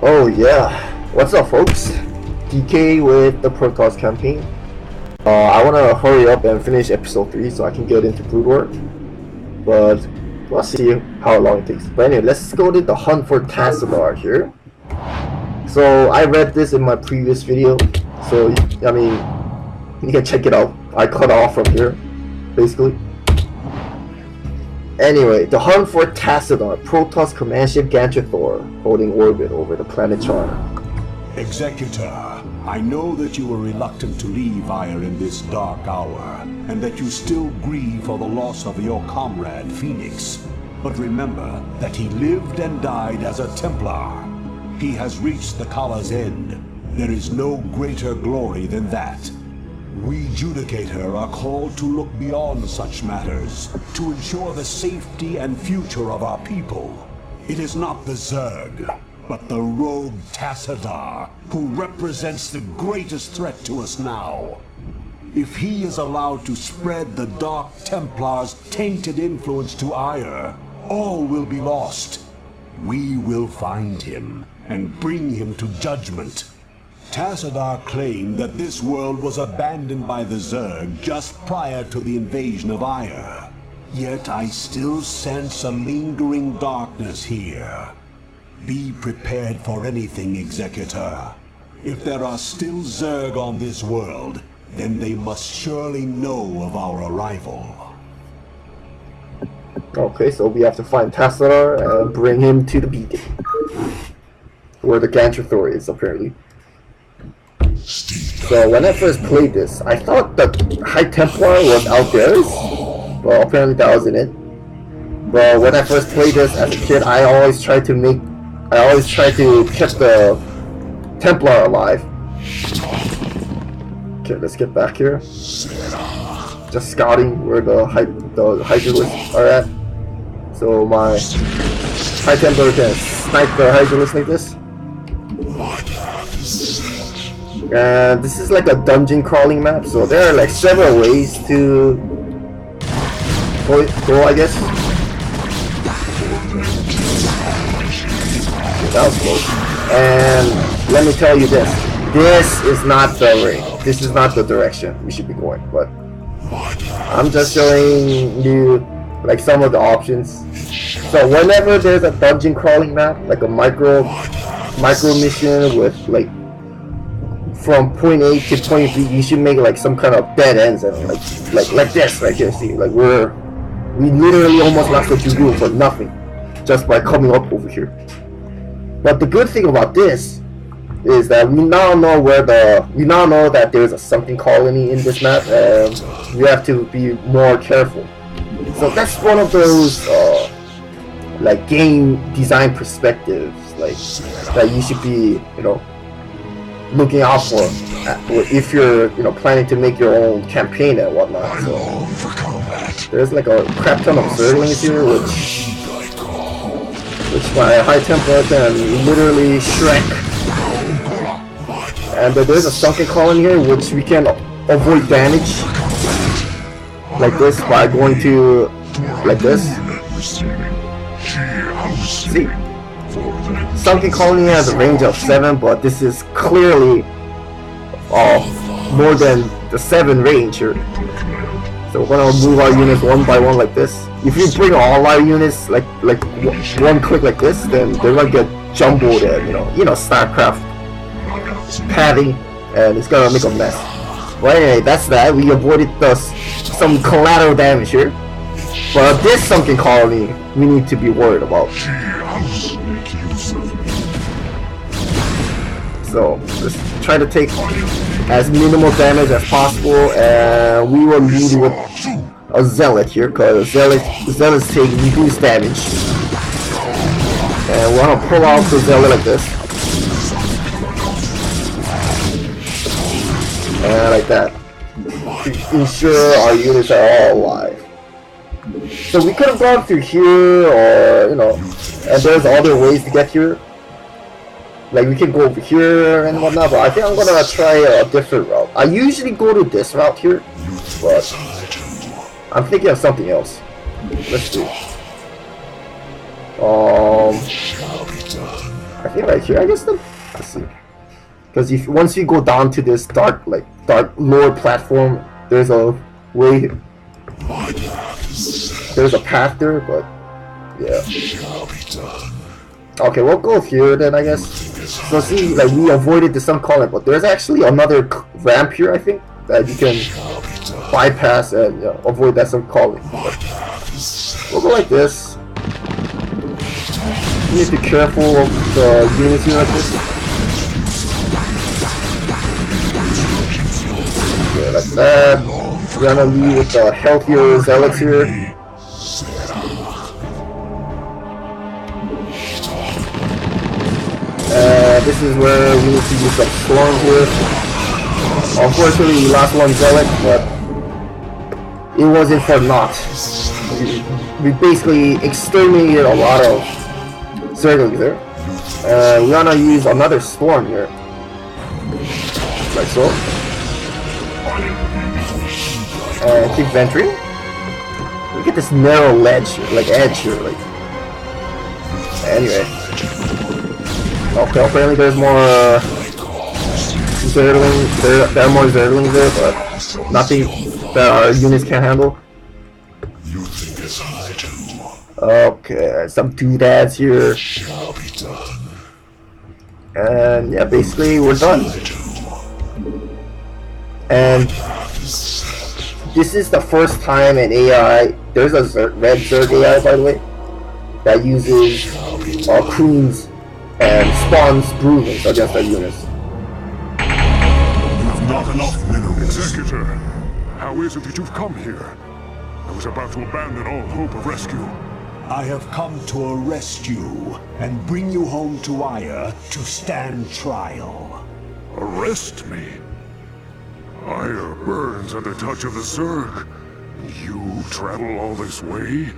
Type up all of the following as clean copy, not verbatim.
Oh yeah, what's up folks? DK with the Protoss campaign. I want to hurry up and finish episode 3 so I can get into brood work. But we'll see how long it takes. But anyway, let's go to the hunt for Tassadar here. So I read this in my previous video, so I mean, you can check it out. I cut off from here, basically. Anyway, the hunt for Tassadar, Protoss command ship Gantrathor, holding orbit over the planet Charter. Executor, I know that you were reluctant to leave Ire in this dark hour, and that you still grieve for the loss of your comrade, Phoenix. But remember that he lived and died as a Templar. He has reached the Kala's end. There is no greater glory than that. We Judicator are called to look beyond such matters, to ensure the safety and future of our people. It is not the Zerg, but the rogue Tassadar, who represents the greatest threat to us now. If he is allowed to spread the Dark Templar's tainted influence to Ire, all will be lost. We will find him and bring him to judgment. Tassadar claimed that this world was abandoned by the Zerg just prior to the invasion of Ire. Yet I still sense a lingering darkness here. Be prepared for anything, Executor. If there are still Zerg on this world, then they must surely know of our arrival. Okay, so we have to find Tassadar and bring him to the beacon, where the Gantrathor is, apparently. So when I first played this, I thought the High Templar was Aldaris, but apparently that wasn't it. But when I first played this as a kid, I always tried to keep the Templar alive. Okay, let's get back here. Just scouting where the Hydralisks are at. So my High Templar can snipe the Hydralisk like this. And this is like a dungeon crawling map, so there are like several ways to go, I guess. That was close. And let me tell you this is not the way. This is not the direction we should be going, but I'm just showing you like some of the options. So whenever there's a dungeon crawling map, like a micro mission with like from point A to point B, you should make like some kind of dead ends and like this right here. See, like we literally almost lost the Jugu for nothing just by coming up over here. But the good thing about this is that we now know that there's a sunken colony in this map, and we have to be more careful. So that's one of those like game design perspectives, like that you should be, looking out for if you're, planning to make your own campaign and whatnot. So there's like a crap ton of Zerglings here, which my High Templar can literally shrek. And there's a sunken colony here, which we can avoid damage like this by going to like this. See, sunken colony has a range of 7, but this is clearly more than the 7 range here. So we're gonna move our units one by one like this. If you bring all our units like one click like this, then they're gonna get jumbled and StarCraft padding, and it's gonna make a mess. But anyway, that's that. We avoided some collateral damage here. But this sunken colony, we need to be worried about. So let's try to take as minimal damage as possible, and we will lead with a Zealot here, because Zealots take reduced damage. And we're gonna pull out the Zealot like this. And like that. To ensure our units are all alive. So we could have gone through here, or, and there's other ways to get here. Like we can go over here and whatnot, but I think I'm gonna try a different route. I usually go to this route here, but I'm thinking of something else. Let's do. I think right here, I guess. Let's see. Because if once you go down to this dark lower platform, there's a way. There's a path there, but yeah. Okay, we'll go here then, I guess. So see, like we avoided the sun calling, but there's actually another ramp here, I think, that you can bypass and avoid that sun calling. But we'll go like this. You need to be careful of the units here like this. Yeah, like that. We're gonna leave with the healthier zealots here. This is where we need to use some storm here. Unfortunately, we lost one zealot, but it wasn't for naught. We basically exterminated a lot of zerglings there. We're gonna use another storm here, like so. And keep venturing. Look at this narrow ledge here, like edge here, like. Anyway. Okay, apparently there's more zerglings. There are more zerglings there, but nothing that our units can't handle. Okay, some doodads here. And yeah, basically we're done. And this is the first time an AI, there's a red Zerg AI by the way, that uses croons and spawns broodlings against our units. You've not enough minerals. Executor, how is it that you've come here? I was about to abandon all hope of rescue. I have come to arrest you and bring you home to Ire to stand trial. Arrest me? Ire burns at the touch of the Zerg. You travel all this way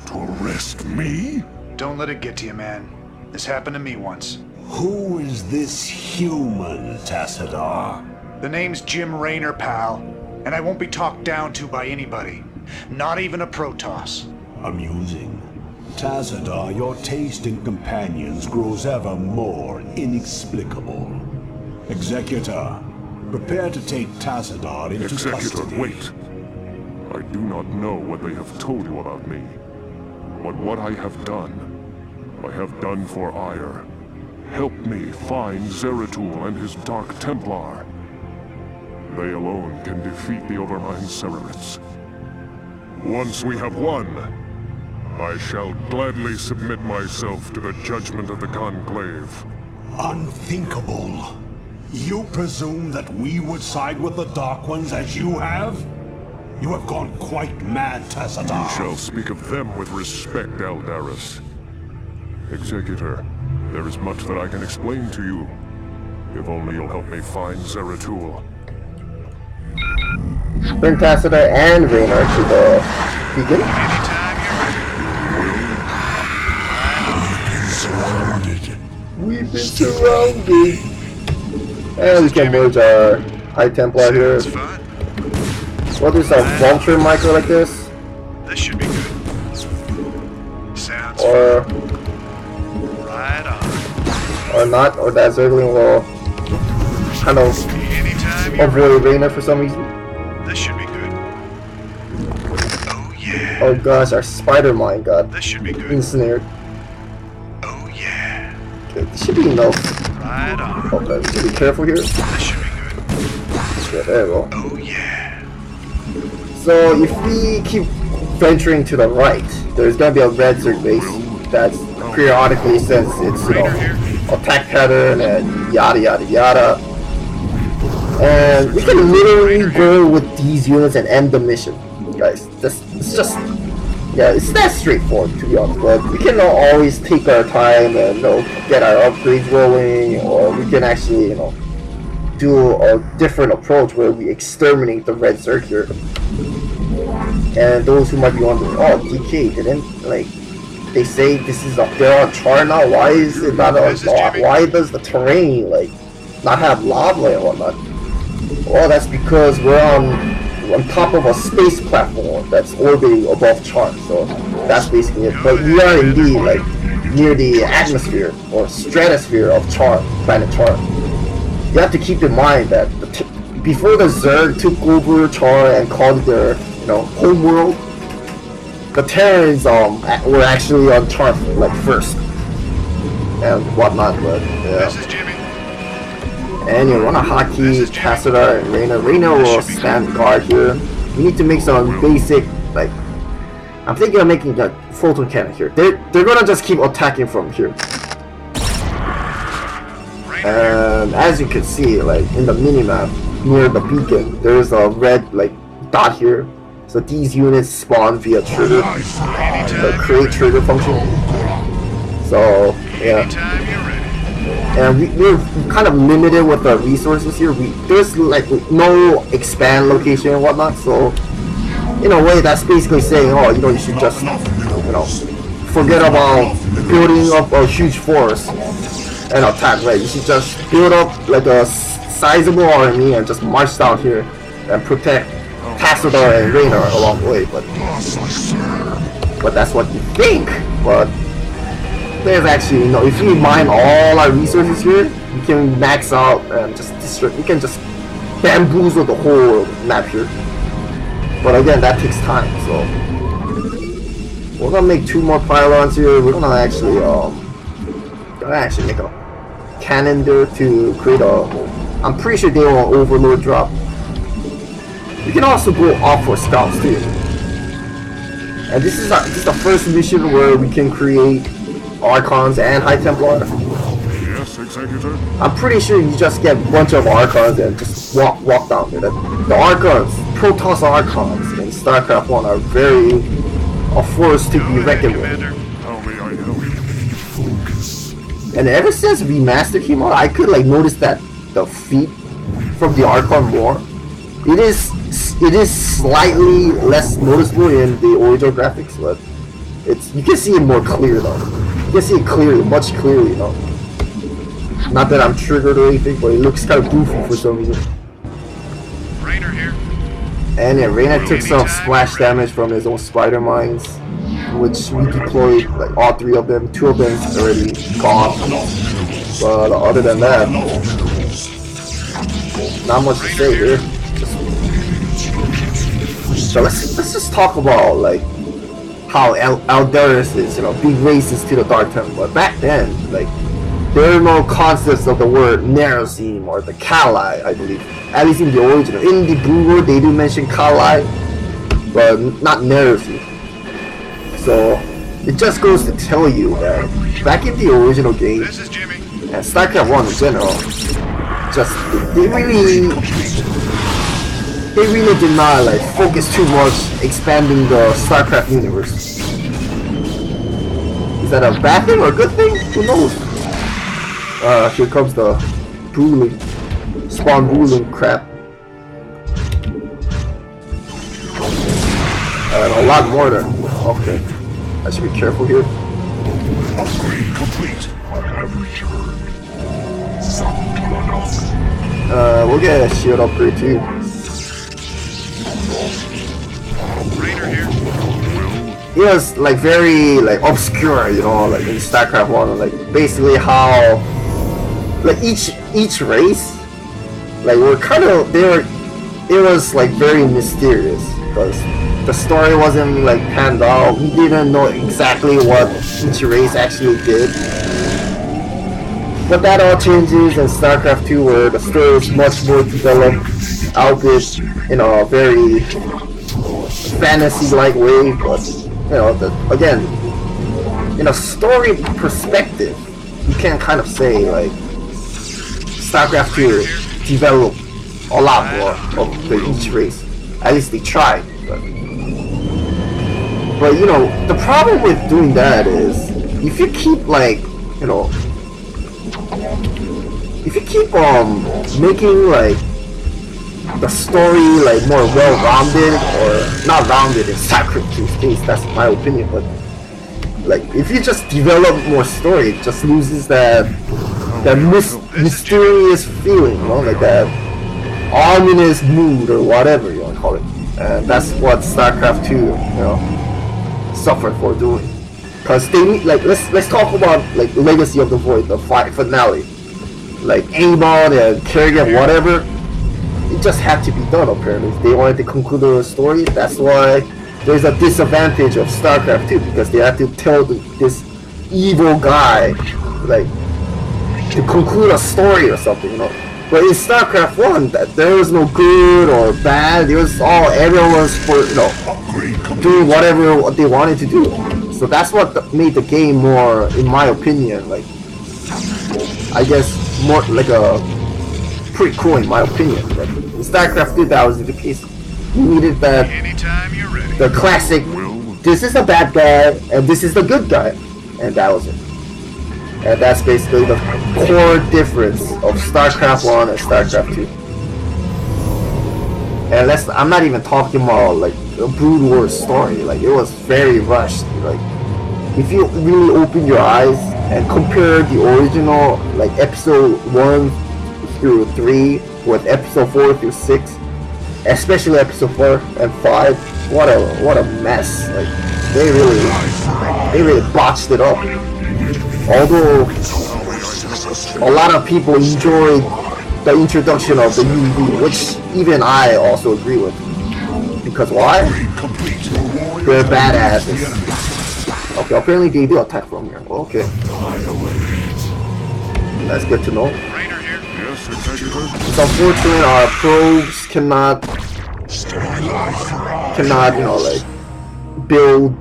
to arrest me? Don't let it get to you, man. This happened to me once. Who is this human, Tassadar? The name's Jim Raynor, pal, and I won't be talked down to by anybody. Not even a Protoss. Amusing. Tassadar, your taste in companions grows ever more inexplicable. Executor, prepare to take Tassadar into custody. Wait. I do not know what they have told you about me, but what I have done for Ire. Help me find Zeratul and his Dark Templar. They alone can defeat the Overmind Cerberus. Once we have won, I shall gladly submit myself to the judgment of the Conclave. Unthinkable. You presume that we would side with the Dark Ones as you have? You have gone quite mad, Tassadar. You shall speak of them with respect, Aldaris. Executor, there is much that I can explain to you. If only you'll help me find Zeratul. Bring Tassadar and Raynor to the beacon. We've been surrounded. And we can merge our High Templar here. What is a vulture micro like this? This should be good. Sounds or right on. Or not, or that Zergling will kind of avoid Raynor for some reason. This should be good. Oh yeah. Oh gosh, our spider mine got This should be good. ensnared. Oh yeah. Okay, this should be enough. Right on. Okay, we should be careful here. This should be good. Yeah, there we go. Oh yeah. So if we keep venturing to the right, there's gonna be a red Zerg base that periodically says it's, you know, attack pattern and yada yada yada. And we can literally go with these units and end the mission, guys. It's just, yeah, it's that straightforward to be honest. But we can always take our time and, you know, get our upgrades rolling, or we can actually, you know, do a different approach where we exterminate the red Zerg here. And those who might be wondering, oh, DK didn't, like, they say this is they're on char now. Why is it not on lava? Why does the terrain like not have lava and whatnot? Well, that's because we're on top of a space platform that's orbiting above char. So that's basically it. But we are indeed like near the atmosphere or stratosphere of planet Char. You have to keep in mind that before the Zerg took over Char and called it their, home world, the Terrans were actually on Char like first and whatnot. But yeah. This is Jimmy. And you run a hotkey, Tassadar and Reyna. Reyna will stand guard here. You need to make some basic, like, I'm thinking of making a photon cannon here. They're gonna just keep attacking from here. And as you can see, like in the minimap near the beacon, there's a red like dot here. So these units spawn via trigger, the create trigger function. So yeah. And we're kind of limited with the resources here. There's like no expand location and whatnot, so in a way that's basically saying, oh, you should just, forget about building up a huge force and attack, right? You should just build up like a sizable army and just march down here and protect Tassadar and Reyna along the way. But that's what you think, but there's actually, if we mine all our resources here, we can max out and just destroy. We can just bamboozle the whole map here. But again, that takes time, so we're gonna make 2 more pylons here. We're gonna actually make a cannon there to create a. I'm pretty sure they will overload drop. You can also go off for scouts too. And this is the first mission where we can create Archons and High Templar. Yes, Executor. I'm pretty sure you just get a bunch of Archons and just walk down there. The Archons, Protoss Archons in StarCraft 1 are very a force to be reckoned with. How may I help you? And ever since Remastered came out, I could like notice that the feet from the Archon more. It is slightly less noticeable in the original graphics, but you can see it more clear though. You can see it clearly, much clearly though. Not that I'm triggered or anything, but it looks kind of goofy for some reason. Rainer here. And yeah, Reyna took some splash damage from his own spider mines, which we deployed like all 3 of them. 2 of them already gone. But other than that, not much to say here. So let's just talk about like how Aldaris is, being racist to the Dark Temple. But back then, like, there are no concepts of the word Nerazim or the Kali, I believe. At least in the original. In the Blue World, they do mention Kali, but not Nerazim. So it just goes to tell you that back in the original game, This is Jimmy. and StarCraft 1 in general, just they really did not like focus too much expanding the StarCraft universe. Is that a bad thing or a good thing? Who knows? Here comes the spawn booling crap. And a lot more there. Okay. I should be careful here. Upgrade complete. I have returned. We'll get a shield upgrade too. Rainer here. It was like very like obscure, like in StarCraft 1, like basically how like each race like were kind of it was like very mysterious because the story wasn't like panned out. We didn't know exactly what each race actually did. But that all changes in StarCraft 2 where the story is much more developed, albeit in a very fantasy-like way, but again, in a story perspective, you can kind of say like StarCraft 2 developed a lot more of each race. At least they tried. But the problem with doing that is if you keep like if you keep making like the story like more well-rounded, or not rounded in StarCraft's case, that's my opinion, but like if you just develop more story, it just loses that mysterious feeling, like that ominous mood or whatever you want to call it. And that's what StarCraft 2 suffered for doing. Cause they need, like, let's talk about like Legacy of the Void, the finale. Like aimbot and Kerrigan, whatever. It just had to be done apparently. If they wanted to conclude the story, that's why there's a disadvantage of StarCraft 2, because they have to tell this evil guy, like, to conclude a story or something, you know. But in StarCraft 1, that there was no good or bad. It was everyone was for, you know, doing whatever they wanted to do. So that's what made the game more, in my opinion, like, I guess more like a pretty cool in my opinion. But in StarCraft 2, that was the case. You needed that, the classic, this is the bad guy and this is the good guy, and that was it. And that's basically the core difference of StarCraft 1 and StarCraft 2. And I'm not even talking about like a Brood War story. Like, it was very rushed. Like, if you really open your eyes and compare the original, like episode 1 through 3 with episode 4 through 6, especially episode 4 and 5, what a mess. Like, they really botched it up. Although a lot of people enjoyed the introduction of the UV, which even I also agree with. Because why? They're badasses. Okay, apparently they do attack from here. Okay. That's good to know. It's unfortunate our probes cannot, you know, like, build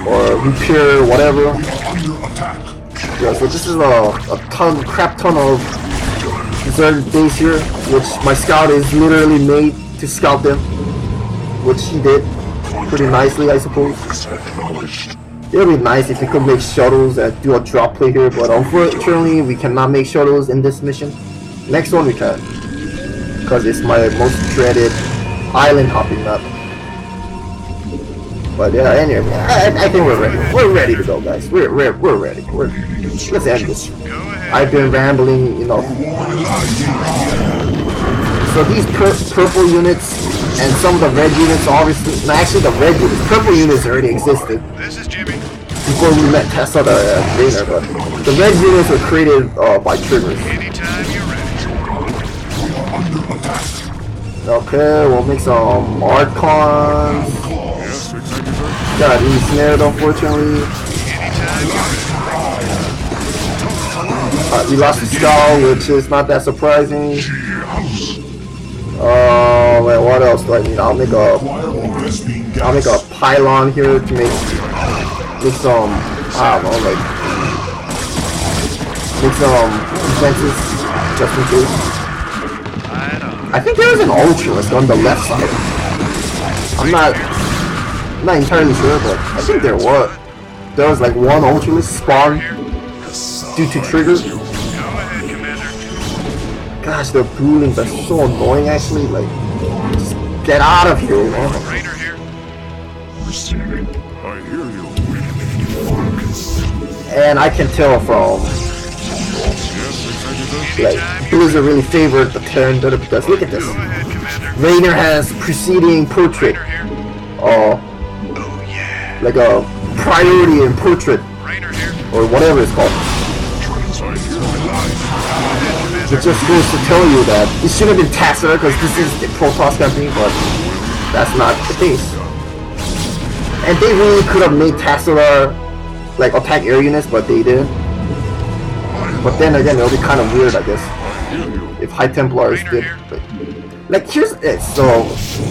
or repair whatever. Yeah, so this is a crap ton of deserted base here, which my scout is literally made to scout them, which he did pretty nicely, I suppose. It would be nice if we could make shuttles and do a drop play here, but unfortunately we cannot make shuttles in this mission. Next one we can, because it's my most dreaded island hopping map. But yeah, anyway, I think we're ready. We're ready to go, guys. We're ready. Let's end this. I've been rambling, you know. So these purple units and some of the red units, obviously, no, actually the red units, purple units already existed before we met Tassadar and Rainer, but the red units were created by triggers. Okay, we'll make some Archons. Got ensnared, unfortunately. We lost the skull, which is not that surprising. Wait, what else do I need? I'll make a pylon here to make some, I don't know, like, make some defenses just in case. I think there was an Ultralist on the left side. I'm not entirely sure, but I think there was like one Ultralist spawned due to triggers. Gosh, the Broodlings are so annoying actually, like, just get out of here, you know? I hear you. And I can tell from, like, Blizzard really favored the Terran better because look at this. Rainer has preceding portrait. Like a priority in portrait, or whatever it's called. It just goes to tell you that it should have been Tassadar because this is the Protoss company, but that's not the case. And they really could have made Tassadar like attack air units, but they didn't. But then again, it'll be kind of weird, I guess, if High Templars did. Like, here's it. So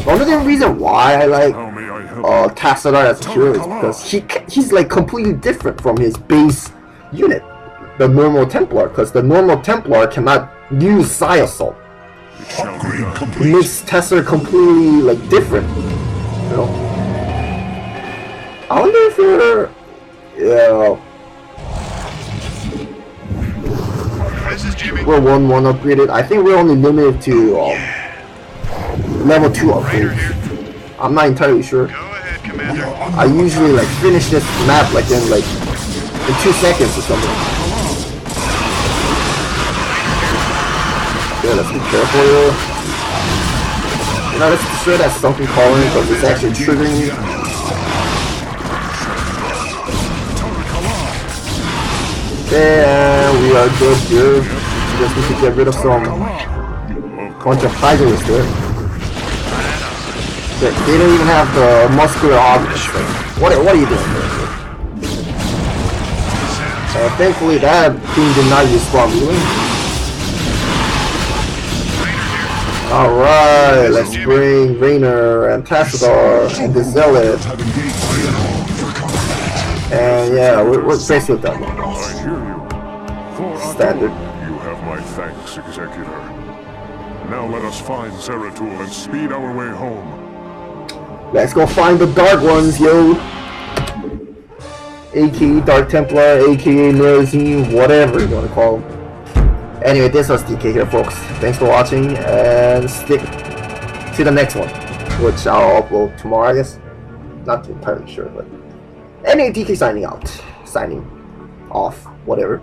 one of the reasons why I like Tassadar as a hero is because he's like completely different from his base unit, the normal Templar, because the normal Templar cannot use Psi Assault. It makes Tassadar completely like different, you know. I wonder if we're 1-1 upgraded. I think we're only limited to level 2 upgrades. I'm not entirely sure. I usually like finish this map like in 2 seconds or something. Yeah, let's be careful here. You know, let's destroy that sunken colony because it's actually triggering me. And we are good here. Just need to get rid of some bunch of tigers there. They don't even have the muscular objects. What are you doing here? Thankfully that thing did not respawn really. Alright, let's bring Rainer and Tassadar and the Zealot. And yeah, we're faced with them. I hear you. Standard. You have my thanks, Executor. Now let us find Zeratul and speed our way home. Let's go find the Dark Ones, yo! AKA Dark Templar, AKA Nerazine, whatever you want to call them. Anyway, this was DK here, folks. Thanks for watching, and stick to the next one, which I'll upload tomorrow, I guess. Not entirely sure, but... Anyway, DK signing out. Signing off, whatever.